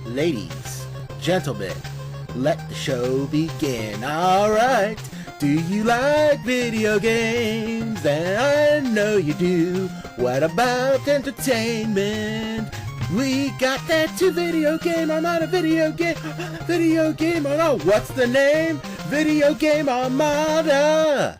Ladies, gentlemen, let the show begin. Alright, do you like video games? And I know you do. What about entertainment? We got that too. Video game, I'm not a video game. Video game, oh no, what's the name? Video Game Armada.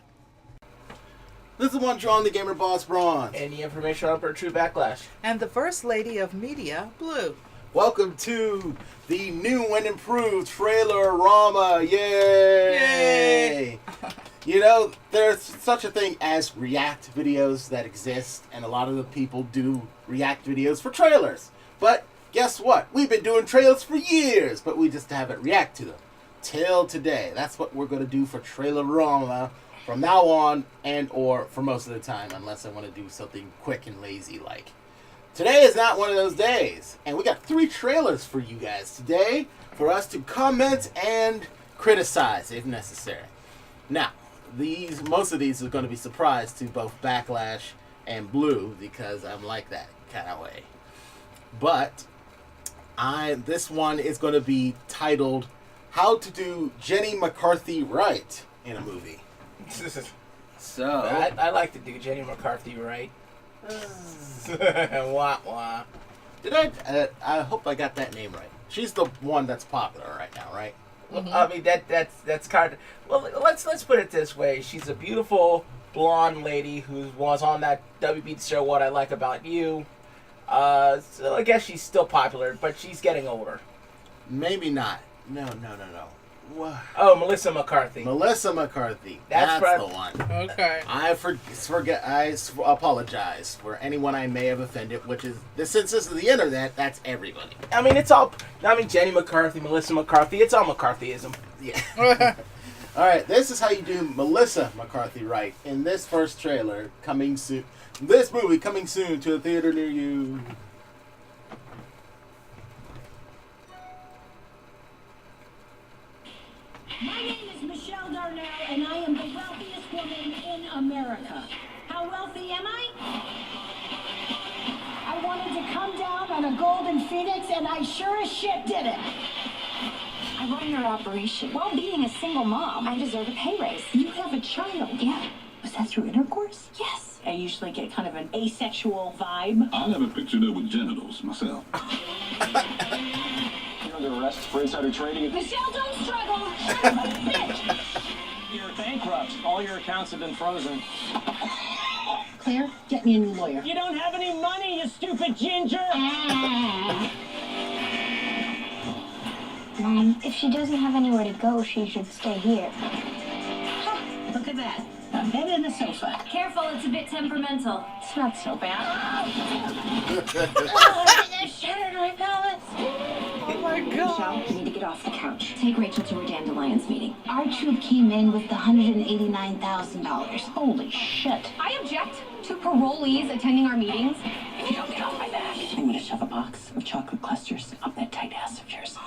This is one drawing the Gamer Boss Bronze. Any information on True Backlash. And the First Lady of Media, Blue. Welcome to the new and improved Trailer-Rama. Yay! You know, there's such a thing as react videos that exist, and a lot of the people do react videos for trailers. But guess what? We've been doing trailers for years, but we just haven't react to them. Till today. That's what we're going to do for Trailer-Rama from now on, and or for most of the time, unless I want to do something quick and lazy like. Today is not one of those days, and we got 3 trailers for you guys today for us to comment and criticize if necessary. Now, most of these are going to be surprise to both Backlash and Blue because I'm like that kind of way. But this one is going to be titled "How to Do Jenny McCarthy Right in a Movie." So I like to do Jenny McCarthy right. Wah wah. Did I hope I got that name right. She's the one that's popular right now, right? Mm-hmm. I mean that's kind of, well, let's put it this way. She's a beautiful blonde lady who was on that WB show What I Like About You. So I guess she's still popular, but she's getting older. Maybe not. No. Oh, Melissa McCarthy. Melissa McCarthy. That's right. The one. Okay. I apologize for anyone I may have offended, which is, since this is the internet, that's everybody. I mean, Jenny McCarthy, Melissa McCarthy, it's all McCarthyism. Yeah. All right, this is how you do Melissa McCarthy right in this first trailer coming soon. This movie coming soon to a theater near you. My name is Michelle Darnell, and I am the wealthiest woman in America. How wealthy am I? I wanted to come down on a golden phoenix, and I sure as shit did it. I run your operation. While being a single mom, I deserve a pay raise. You have a child. Yeah. Was that through intercourse? Yes. I usually get kind of an asexual vibe. I never pictured her with genitals myself. You're under arrest for insider trading. Michelle, don't struggle. Son of a bitch. You're bankrupt. All your accounts have been frozen. Claire, get me a new lawyer. You don't have any money, you stupid ginger! Mom, if she doesn't have anywhere to go, she should stay here. Huh, look at that. A bed and a sofa. Careful, it's a bit temperamental. It's not so bad. I shattered my pelvis. Oh my Michelle, god. you need to get off the couch. Take Rachel to her dandelions meeting. Our troop came in with the $189,000. Holy shit. I object to parolees attending our meetings. If you don't get off my back, I'm gonna shove a box of chocolate clusters up that tight ass of yours.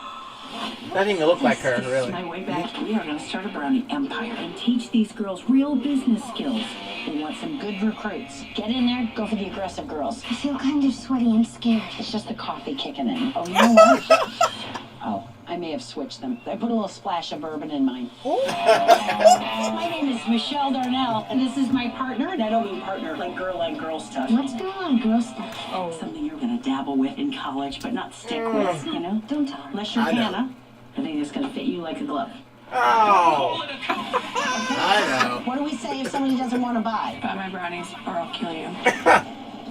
Doesn't even look like her, This really. is my way back. We are going to start a brownie empire and teach these girls real business skills. We want some good recruits. Get in there, go for the aggressive girls. I feel kind of sweaty and scared. It's just the coffee kicking in. Oh, you know what? Oh, I may have switched them. I put a little splash of bourbon in mine. My name is Michelle Darnell, and this is my partner. And I don't mean partner like girl stuff. What's going on, girl stuff? Oh. Something you're going to dabble with in college, but not stick with, you know? Don't tell me. Unless you're I know. Hannah. I think it's going to fit you like a glove. Oh. I know. What do we say if somebody doesn't want to buy? Buy my brownies, or I'll kill you.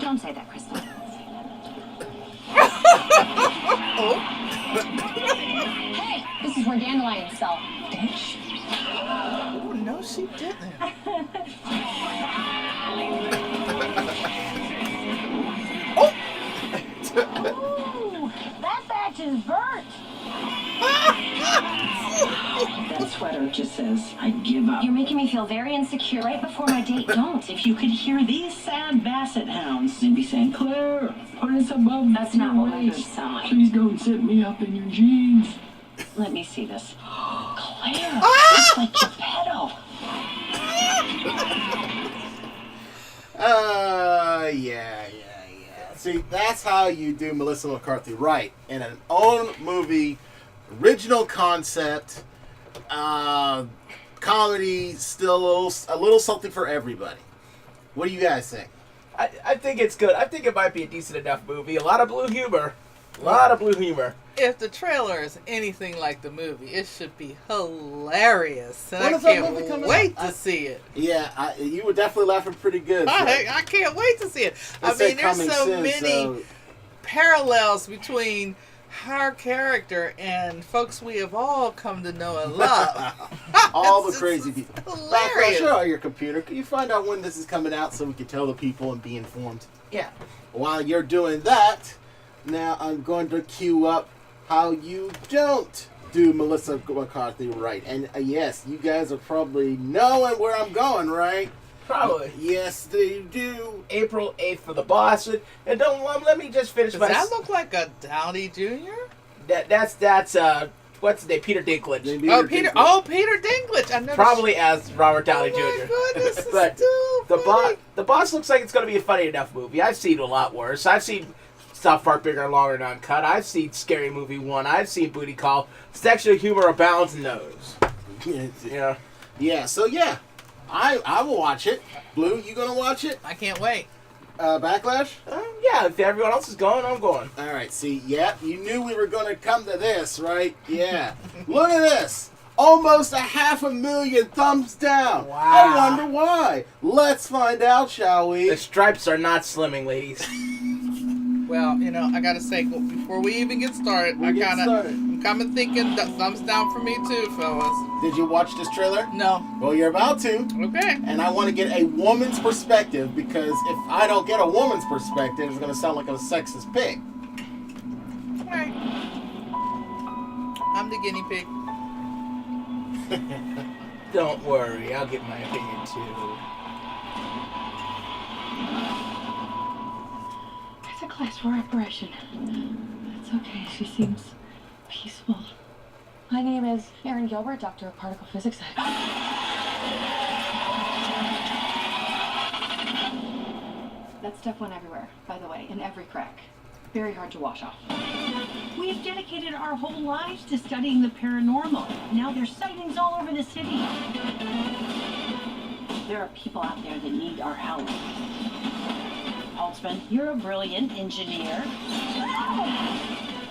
Don't say that, Krista. Hey, this is where dandelions sell. Bitch. Oh, no, she didn't. Ooh, that batch is burnt. That sweater just says, I give up. You're making me feel very insecure right before my date. Don't. If you could hear these sad basset hounds, they'd be saying, Claire, put us above That's not what my boobs sound like. Please don't zip me up in your jeans. Let me see this. Claire, it's like Geppetto. Yeah. See, that's how you do Melissa McCarthy right. In an own movie, original concept, comedy, still a little something for everybody. What do you guys think? I think it's good. I think it might be a decent enough movie. A lot of blue humor. A lot of blue humor. If the trailer is anything like the movie, it should be hilarious. And When I is that movie can't coming wait out? to see it. Yeah, you were definitely laughing pretty good. I can't wait to see it. I They say mean, there's coming so soon, many so- parallels between her character and folks we have all come to know and love. All the It's crazy people. hilarious. Sure, on your computer. Can you find out when this is coming out so we can tell the people and be informed? Yeah. While you're doing that, now I'm going to cue up how you don't do Melissa McCarthy right. And yes, you guys are probably knowing where I'm going, right? Probably. Yes, they do. April 8th for the boss. And don't let me just finish Does my... that look like a Downey Jr.? That's what's his name? Peter Dinklage. Peter Dinklage. I never Probably as Robert Downey Oh Jr. my goodness, this But is too the funny. the boss looks like it's going to be a funny enough movie. I've seen a lot worse. I've seen South Park Bigger and Longer and Uncut. I've seen Scary Movie 1. I've seen Booty Call. Sexual humor abounds in those. Yeah. Yeah, so yeah. I will watch it. Blue, you gonna watch it? I can't wait. Backlash? Yeah, if everyone else is going, I'm going. All right, see, you knew we were going to come to this, right? Yeah. Look at this. Almost 500,000 thumbs down. Wow. I wonder why. Let's find out, shall we? The stripes are not slimming, ladies. Well, I gotta say, before we even get started, I'm kind of thinking that thumbs down for me too, fellas. Did you watch this trailer? No. Well, you're about to. Okay. And I want to get a woman's perspective because if I don't get a woman's perspective, it's going to sound like a sexist pig. All right. I'm the guinea pig. Don't worry, I'll get my opinion too. It's a class 4 operation. It's okay. She seems peaceful. My name is Erin Gilbert, Doctor of Particle Physics. That stuff went everywhere, by the way, in every crack. Very hard to wash off. We have dedicated our whole lives to studying the paranormal. Now there's sightings all over the city. There are people out there that need our help. Holtzman, you're a brilliant engineer.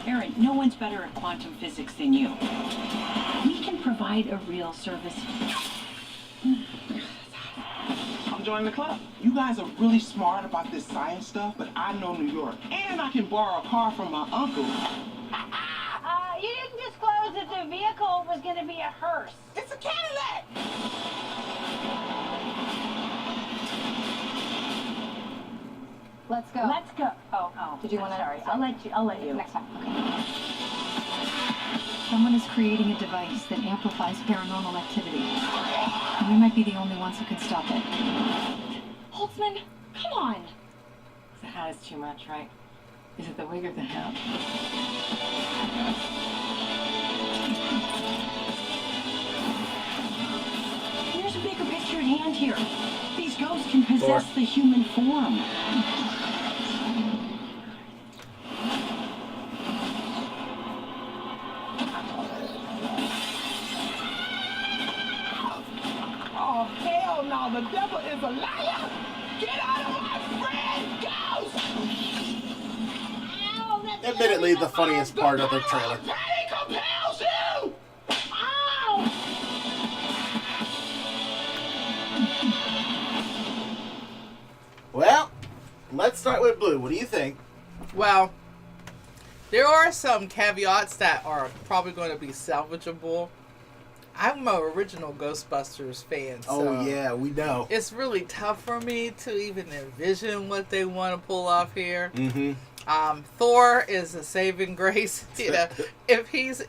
Erin, no one's better at quantum physics than you. We can provide a real service. I'm joining the club. You guys are really smart about this science stuff, but I know New York. And I can borrow a car from my uncle. You didn't disclose that the vehicle was going to be a hearse. It's a Cadillac! Let's go. Let's go. Oh. Did you want to? Sorry. I'll let you. Next time. Okay. Someone is creating a device that amplifies paranormal activity. And we might be the only ones who can stop it. Holtzman, come on. The hat is too much, right? Is it the wig or the hat? There's a bigger picture at hand here. These ghosts can possess the human form. Oh, hell no, the devil is a liar! Get out of my friend, Ghost! Ow, Admittedly, the funniest part of the trailer. Pain compels you! Ow! Well, let's start with Blue. What do you think? Well, there are some caveats that are probably going to be salvageable. I'm an original Ghostbusters fan, so Oh, yeah, we know. it's really tough for me to even envision what they want to pull off here. Mm-hmm. Thor is a saving grace. If he's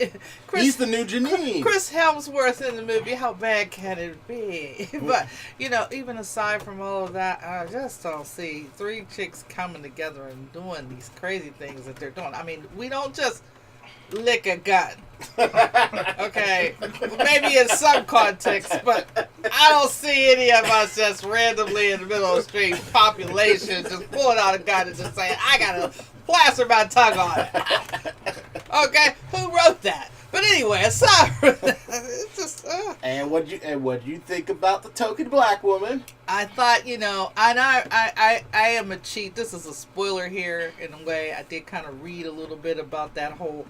He's the new Janine. Chris Hemsworth in the movie, how bad can it be? But, even aside from all of that, I just don't see 3 chicks coming together and doing these crazy things that they're doing. I mean, we don't just lick a gun. Okay, maybe in some context, but I don't see any of us just randomly in the middle of the street, population, just pulling out a gun and just saying, I gotta plaster my tongue on it. Okay, who wrote that? But anyway, aside from that, it's just. And what you think about the token black woman? I thought, and I am a cheat. This is a spoiler here in a way. I did kind of read a little bit about that whole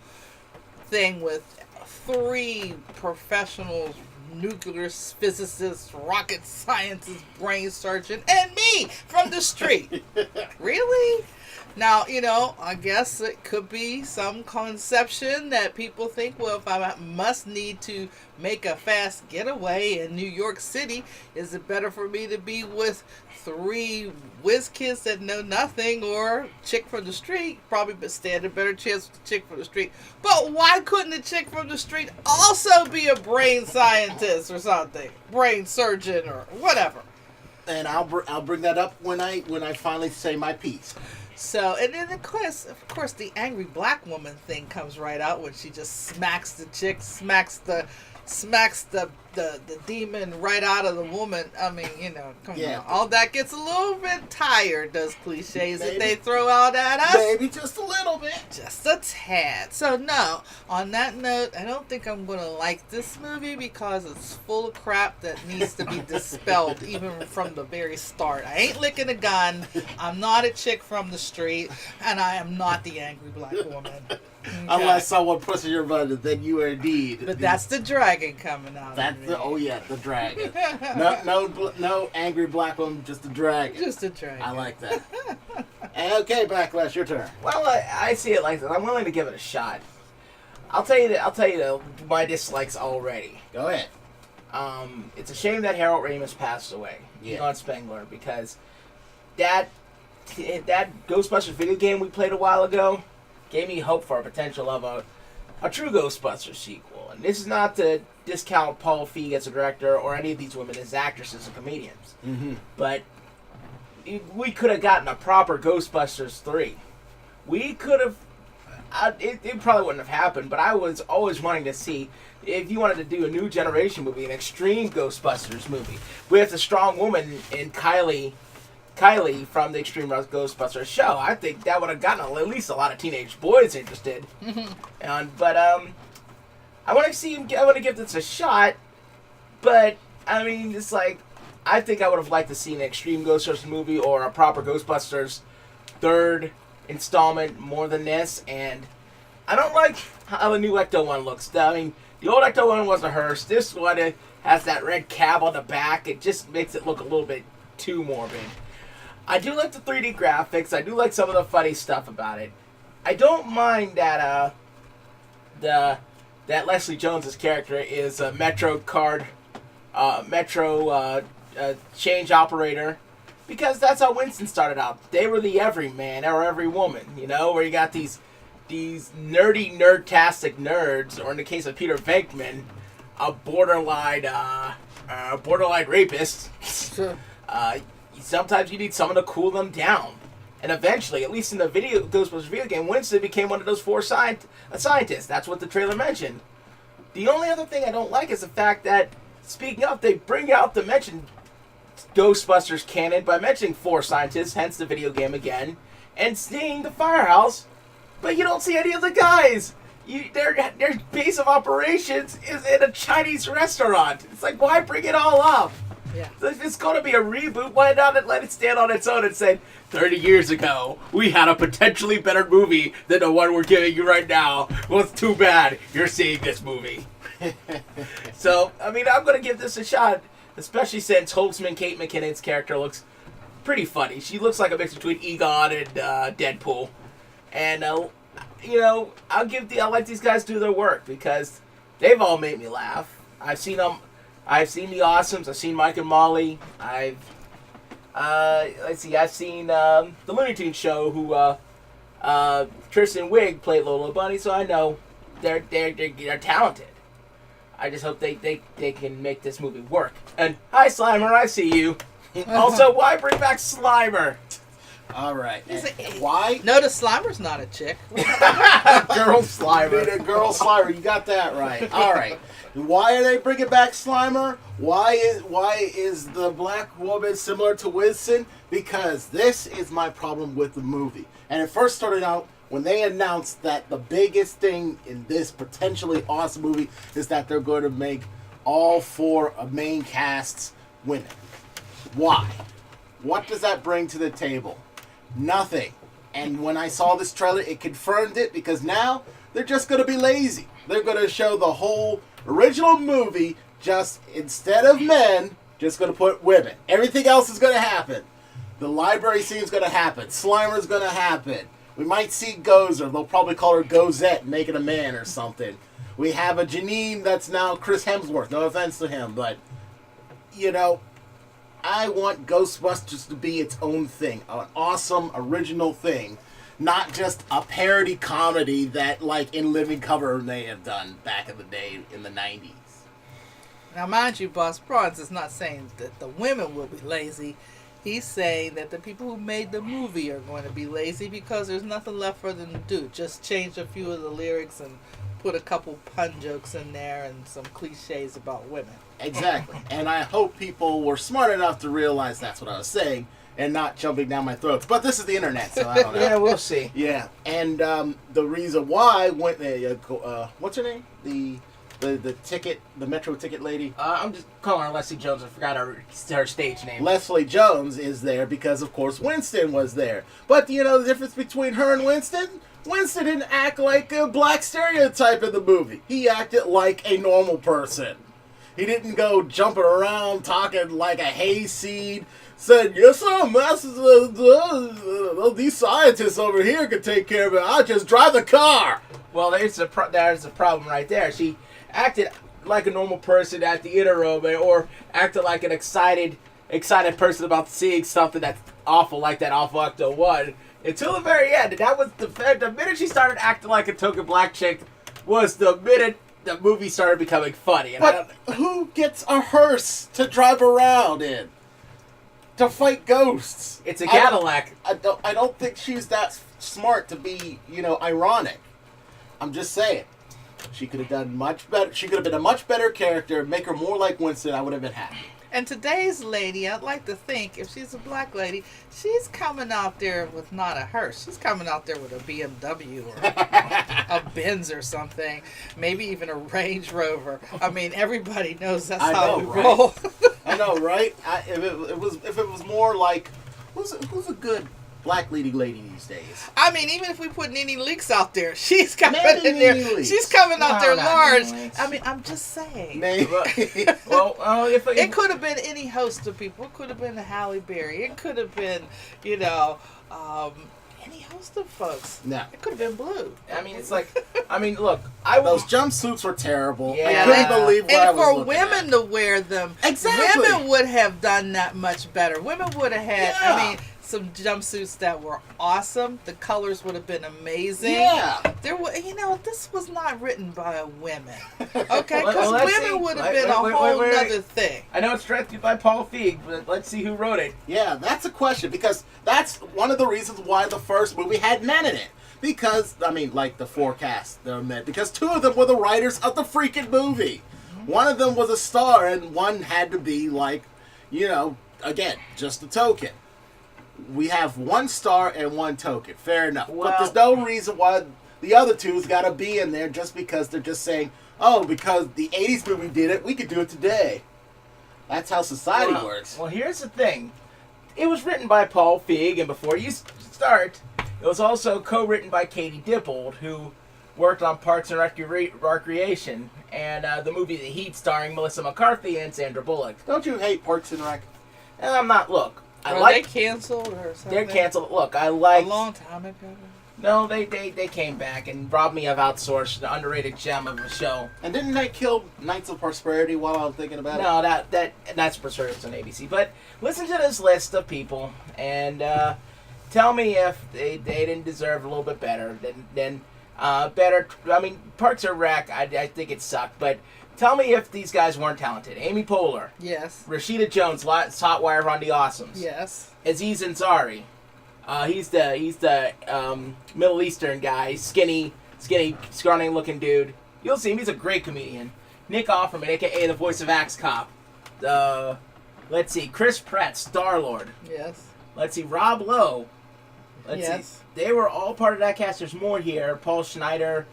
thing with 3 professionals, nuclear physicists, rocket scientists, brain surgeon, and me from the street. Really? Now, I guess it could be some conception that people think, well, if I must need to make a fast getaway in New York City, is it better for me to be with 3 whiz kids that know nothing or chick from the street? Probably stand a better chance with the chick from the street. But why couldn't the chick from the street also be a brain scientist or something? Brain surgeon or whatever. And I'll bring that up when I finally say my piece. So, and then of course, the angry black woman thing comes right out when she just smacks the chick, smacks the demon right out of the woman. I mean, come on. All that gets a little bit tired, those cliches that they throw out at us. Maybe just a little bit. Just a tad. So, no, on that note, I don't think I'm going to like this movie because it's full of crap that needs to be dispelled even from the very start. I ain't licking a gun. I'm not a chick from the street. And I am not the angry black woman. Okay. Unless someone pushes your button, then you are indeed. But that's the dragon coming out. That's the dragon. No angry black woman, just a dragon. Just a dragon. I like that. Okay, Backlash, your turn. Well, I see it like this. I'm willing to give it a shot. I'll tell you my dislikes already. Go ahead. It's a shame that Harold Ramis passed away. John Spengler, because that Ghostbusters video game we played a while ago gave me hope for a potential of a true Ghostbusters sequel. And this is not to discount Paul Feig as a director or any of these women as actresses and comedians. Mm-hmm. But we could have gotten a proper Ghostbusters 3. We could have... It probably wouldn't have happened, but I was always wanting to see, if you wanted to do a new generation movie, an extreme Ghostbusters movie, with a strong woman in Kylie from the Extreme Ghostbusters show. I think that would have gotten at least a lot of teenage boys interested. But I want to give this a shot. But I mean, it's like, I think I would have liked to see an Extreme Ghostbusters movie or a proper Ghostbusters 3rd installment more than this. And I don't like how the new Ecto one looks. I mean, the old Ecto one was a hearse. This one has that red cab on the back. It just makes it look a little bit too morbid. I do like the 3D graphics. I do like some of the funny stuff about it. I don't mind that that Leslie Jones's character is a Metro change operator, because that's how Winston started out. They were the everyman or every woman, where you got these nerdy, nerdtastic nerds, or in the case of Peter Venkman, a borderline rapist. Sometimes you need someone to cool them down. And eventually, at least in the Ghostbusters video game, Winston became one of those 4 scientists. That's what the trailer mentioned. The only other thing I don't like is the fact that, speaking of, they bring out the mentioned Ghostbusters canon by mentioning 4 scientists, hence the video game again, and seeing the firehouse, but you don't see any of the guys. Their base of operations is in a Chinese restaurant. It's like, why bring it all up? Yeah. If it's going to be a reboot, why not let it stand on its own and say, 30 years ago, we had a potentially better movie than the one we're giving you right now. Well, it's too bad you're seeing this movie. So, I mean, I'm going to give this a shot, especially since Holtzman, Kate McKinnon's character, looks pretty funny. She looks like a mix between Egon and Deadpool. And, I'll let these guys do their work, because they've all made me laugh. I've seen the Awesomes. I've seen Mike and Molly. I've seen the Looney Tunes show, who Tristan Wiig played Lola Bunny, so I know they're talented. I just hope they can make this movie work. And hi, Slimer, I see you. Also, why bring back Slimer? All right. He's And why? Notice Slimer's not a chick. Girl You Slimer. need a girl Slimer. You got that right. All right. Why are they bringing back Slimer? Why is the black woman similar to Winston? Because this is my problem with the movie. And it first started out when they announced that the biggest thing in this potentially awesome movie is that they're going to make all 4 main casts women. Why? What does that bring to the table? Nothing. And when I saw this trailer, it confirmed it, because now they're just going to be lazy. They're going to show the whole original movie, just instead of men, just going to put women. Everything else is going to happen. The library scene is going to happen. Slimer's going to happen. We might see Gozer. They'll probably call her Gozette and make it a man or something. We have a Janine that's now Chris Hemsworth. No offense to him, but, you know, I want Ghostbusters to be its own thing. An awesome, original thing. Not just a parody comedy that, like, in Living Color they have done back in the day in the 90s. Now, mind you, Boss Bronze is not saying that the women will be lazy. He's saying that the people who made the movie are going to be lazy because there's nothing left for them to do. Just change a few of the lyrics and put a couple pun jokes in there and some cliches about women. Exactly. And I hope people were smart enough to realize that's what I was saying and not jumping down my throat. But this is the internet, so I don't know. Yeah, we'll see. Yeah. And the reason why went what's her name? The ticket, the Metro ticket lady. I'm just calling her Leslie Jones. I forgot her stage name. Leslie Jones is there because, of course, Winston was there. But you know the difference between her and Winston? Winston didn't act like a black stereotype in the movie. He acted like a normal person. He didn't go jumping around talking like a hayseed. Said, yes, sir, these scientists over here can take care of it. I'll just drive the car. Well, there's a problem right there. She acted like a normal person at the interim, or acted like an excited person about seeing something that's awful, like that awful Octo 1, until the very end. And that was the minute she started acting like a token black chick was the minute the movie started becoming funny. And but who gets a hearse to drive around in? To fight ghosts? It's a Cadillac. I don't think she's that smart to be, ironic. I'm just saying. She could have done much better. She could have been a much better character. Make her more like Winston. I would have been happy. And today's lady, I'd like to think, if she's a black lady, she's coming out there with not a hearse. She's coming out there with a BMW or a Benz or something. Maybe even a Range Rover. I mean, everybody knows that's how we roll. I know, right? If it was more like, who's a good black leading lady these days? I mean, even if we put Nene Leakes out there, she's coming in there. She's coming out there large. I mean, I'm just saying. Maybe. It could have been any host of people. It could have been a Halle Berry. It could have been, any host of folks. No. It could have been Blue. I mean, it's like, look, those jumpsuits were terrible. Yeah. I couldn't believe what I was looking for women to wear them, exactly. Women would have done that much better. Women would have had, some jumpsuits that were awesome. The colors would have been amazing. Yeah. There were, this was not written by women. Okay? Because let's women see. would have been a whole other thing. I know it's directed by Paul Feig, but let's see who wrote it. Yeah, that's a question, because that's one of the reasons why the first movie had men in it. Because, like the forecast, they're men. Because 2 of them were the writers of the freaking movie. Mm-hmm. One of them was a star, and one had to be like, again, just a token. We have 1 star and 1 token. Fair enough. Well, but there's no reason why the other 2's got to be in there just because they're just saying, oh, because the 80s movie did it, we could do it today. That's how society works. Well, here's the thing. It was written by Paul Feig, and before you start, it was also co-written by Katie Dippold, who worked on Parks and Recreation, and the movie The Heat starring Melissa McCarthy and Sandra Bullock. Don't you hate Parks and Rec? I'm not. Look. Were they canceled or something? They're canceled. Look, I like a long time ago. No, they came back and robbed me of Outsourced, the underrated gem of a show. And didn't they kill Knights of Prosperity while I was thinking about it? No, that's Prosperity on ABC. But listen to this list of people and tell me if they didn't deserve a little bit better than better. Parks and Rec, I think it sucked, but. Tell me if these guys weren't talented. Amy Poehler. Yes. Rashida Jones, Hotwire on the Awesomes. Yes. Aziz Ansari. He's the Middle Eastern guy, skinny, scrawny looking dude. You'll see him. He's a great comedian. Nick Offerman, aka the voice of Axe Cop. Let's see, Chris Pratt, Star-Lord. Yes. Let's see, Rob Lowe. Let's see. They were all part of that cast. There's more here. Paul Schneider,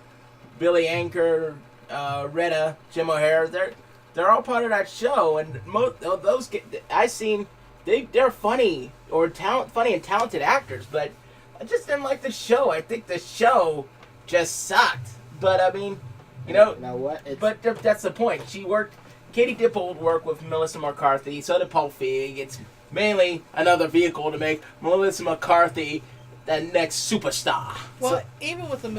Billy Anker, Retta, Jim O'Hare. They're all part of that show, and those I've seen. They're funny funny and talented actors, but I just didn't like the show. I think the show just sucked. But I mean, Now what? But that's the point. Katie Dipple would work with Melissa McCarthy. So did Paul Feig. It's mainly another vehicle to make Melissa McCarthy the next superstar. Well, even with a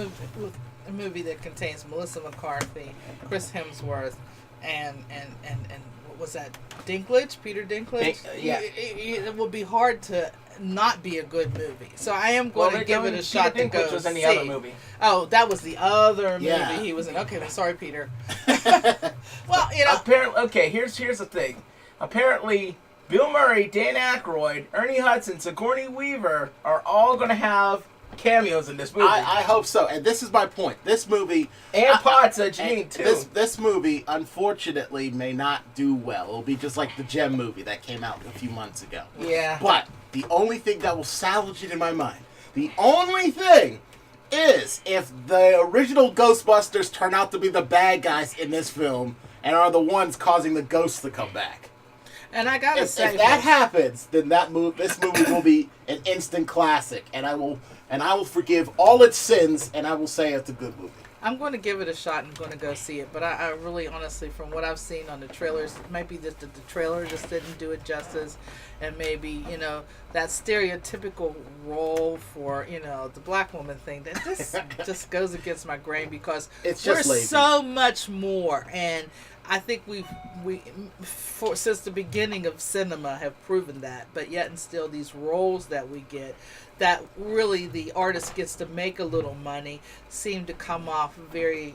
movie that contains Melissa McCarthy, Chris Hemsworth, and what was that? Dinklage, Peter Dinklage. Yeah. It will be hard to not be a good movie. So I am going to give it a shot to go Peter Dinklage was in the see. other movie. Oh, that was the other movie he was in. Okay, well, sorry, Peter. Well, Apparently, okay. Here's the thing. Apparently, Bill Murray, Dan Aykroyd, Ernie Hudson, Sigourney Weaver are all going to have cameos in this movie. I hope so, and this is my point. This movie and Potts, Janine too. This movie, unfortunately, may not do well. It'll be just like the Gem movie that came out a few months ago. Yeah. But the only thing that will salvage it in my mind, the only thing, is if the original Ghostbusters turn out to be the bad guys in this film and are the ones causing the ghosts to come back. And I gotta say, if that happens, then this movie will be an instant classic, and I will forgive all its sins, and I will say it's a good movie. I'm going to give it a shot and going to go see it. But I really, honestly, from what I've seen on the trailers, it might be that the trailer just didn't do it justice. And maybe, that stereotypical role for, the black woman thing, that just goes against my grain because it's just we're lazy. So much more. And I think since the beginning of cinema have proven that, but yet and still these roles that we get, that really the artist gets to make a little money, seem to come off very,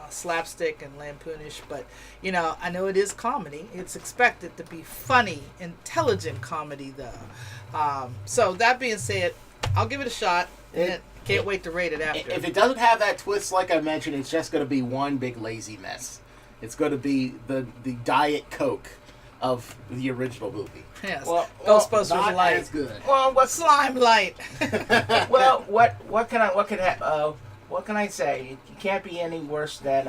slapstick and lampoonish. But, I know it is comedy. It's expected to be funny, intelligent comedy, though. So that being said, I'll give it a shot. And can't wait to rate it after. If it doesn't have that twist, like I mentioned, it's just going to be one big lazy mess. It's going to be the Diet Coke of the original movie. Yes. Well, Ghostbusters not Light. as good. Well, what's Slime Light? well, what can I say? It can't be any worse than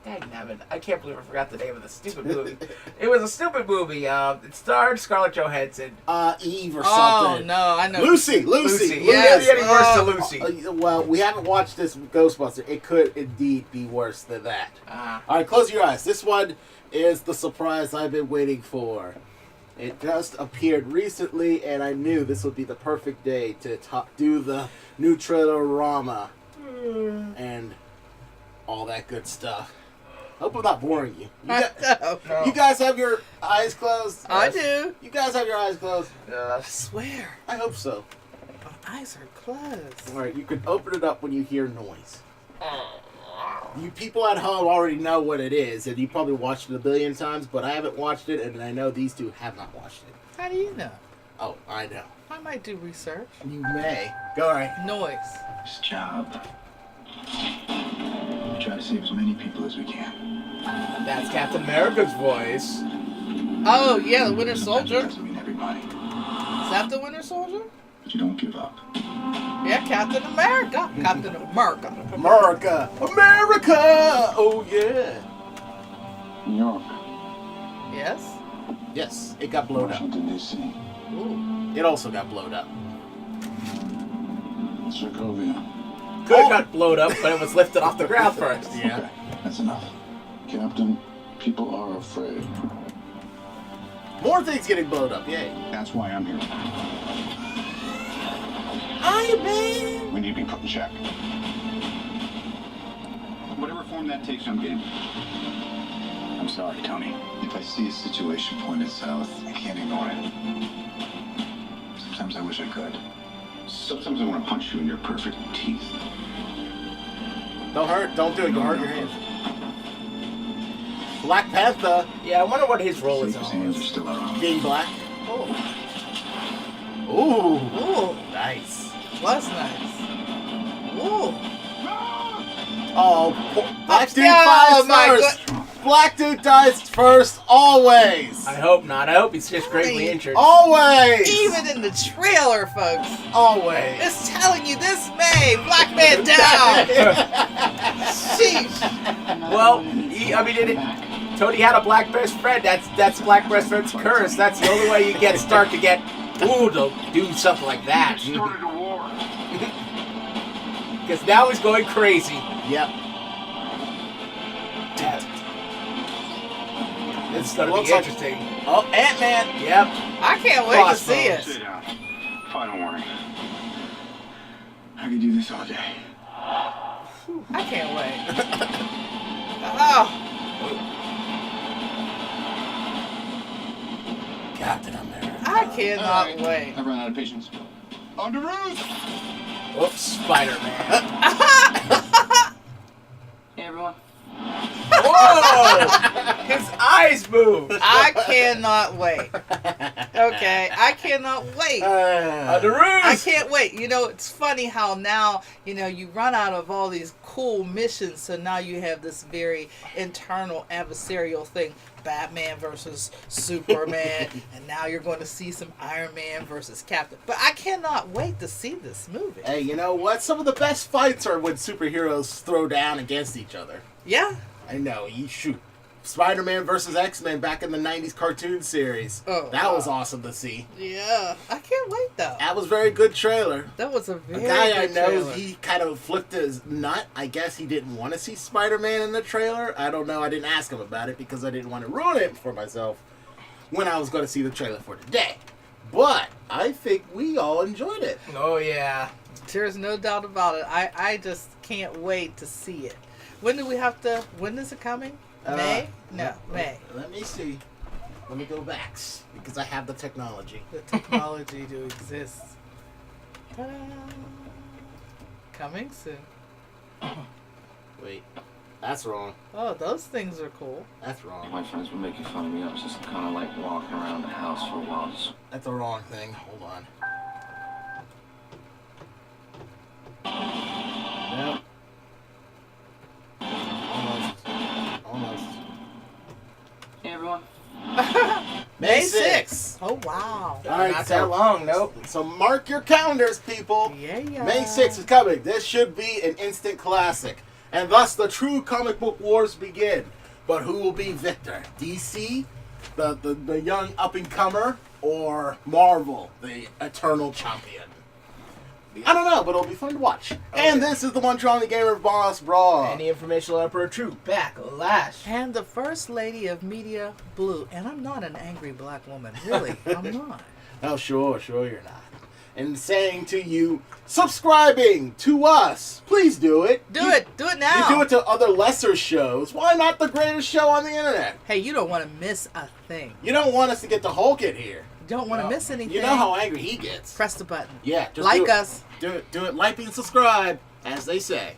dangnabbit, I can't believe I forgot the name of the stupid movie. It was a stupid movie. It starred Scarlett Johansson. Eve or Oh something. no, I know. Lucy. Yes. Any worse than Lucy? Well, we haven't watched this Ghostbuster. It could indeed be worse than that. Ah. All right, close your eyes. This one is the surprise I've been waiting for. It just appeared recently, and I knew this would be the perfect day to do the new Trailer-Rama and all that good stuff. I hope I'm not boring you. You guys have your eyes closed? I do. You guys have your eyes closed? I swear. I hope so. My eyes are closed. All right, you can open it up when you hear noise. You people at home already know what it is, and you probably watched it a billion times, but I haven't watched it, and I know these two have not watched it. How do you know? Oh, I know. I might do research. You may. Go, all right. Noise. This job. We try to save as many people as we can. That's Captain America's voice. Oh, yeah, the Winter Soldier. Doesn't mean everybody. Is that the Winter Soldier? But you don't give up. Yeah, Captain America. Captain America. America! America! Oh, yeah. New York. Yes? Yes, it got blown up. Washington, D.C. Ooh. It also got blown up. Sokovia. Could have got blown up, but it was lifted off the ground first. Yeah. That's enough. Captain, people are afraid. More things getting blown up, yay. That's why I'm here. Iron Man! We need to be put in check. Whatever form that takes, I'm game. I'm sorry, Tony. If I see a situation pointed south, I can't ignore it. Sometimes I wish I could. Sometimes I want to punch you in your perfect teeth. Don't do it, you'll hurt your hands. Black Panther, Yeah, I wonder what his role is Safest on hands are this. still our own. being black. Oh. Ooh. Ooh, Nice. was nice. Ooh. Oh, Black Dude Oh, dies my first. Black Dude dies first, always. I hope not. I hope he's just gravely injured. Always. Even in the trailer, folks, Always. it's telling you this May, black man down. Sheesh. Well, Tony had a black best friend. That's black best friend's curse. That's the only way you get Stark to get to do something like that. Started a war. Because now he's going crazy. Yep. It's gonna Looks be like- interesting. Oh, Ant-Man. Yep. I can't wait to see it. Sit down. Final warning. I could do this all day. I can't wait. Oh, Captain America. I cannot wait. I've run out of patience. On the roof! Oops, Spider-Man. Hey, everyone. Whoa! His eyes move. I cannot wait. Okay, I cannot wait. On the roof. I can't wait. You know, it's funny how now, you run out of all these cool missions, so now you have this very internal adversarial thing. Batman versus Superman, and now you're going to see some Iron Man versus Captain. But I cannot wait to see this movie. Hey, you know what? Some of the best fights are when superheroes throw down against each other. Yeah. I know. You shoot. Spider-Man versus X-Men back in the 90s cartoon series. Oh, that was wow. awesome to see. Yeah. I can't wait, though. That was a very good trailer. That was a A very guy I good know, trailer. he kind of flipped his nut. I guess he didn't want to see Spider-Man in the trailer. I don't know. I didn't ask him about it because I didn't want to ruin it for myself when I was going to see the trailer for today. But I think we all enjoyed it. Oh yeah. There's no doubt about it. I just can't wait to see it. When is it coming? May? No, May. Let me see. Let me go back because I have the technology. The technology to exist. Ta-da. Coming soon. Wait, that's wrong. Oh, those things are cool. That's wrong. My friends would make fun of me. I was just kind of like walking around the house for a while. That's the wrong thing. Hold on. Yep. Almost. Hey, everyone. May 6th. Oh, wow. All right, Not that long, nope. So mark your calendars, people. Yeah. May 6th is coming. This should be an instant classic. And thus the true comic book wars begin. But who will be victor? DC, the young up-and-comer, or Marvel, the eternal champion? I don't know, but it'll be fun to watch. And this is the One Tron Gamer Boss Brawl. And the informational Emperor True Backlash. And the First Lady of Media Blue. And I'm not an angry black woman. Really, I'm not. Oh, sure you're not. And saying to you, subscribing to us. Please do it. Do it now. You do it to other lesser shows. Why not the greatest show on the internet? Hey, you don't want to miss a thing. You don't want us to get the Hulk in here. You don't want to miss anything. You know how angry he gets. Press the button. Yeah, just Like do it. us. Do it, like and subscribe, as they say.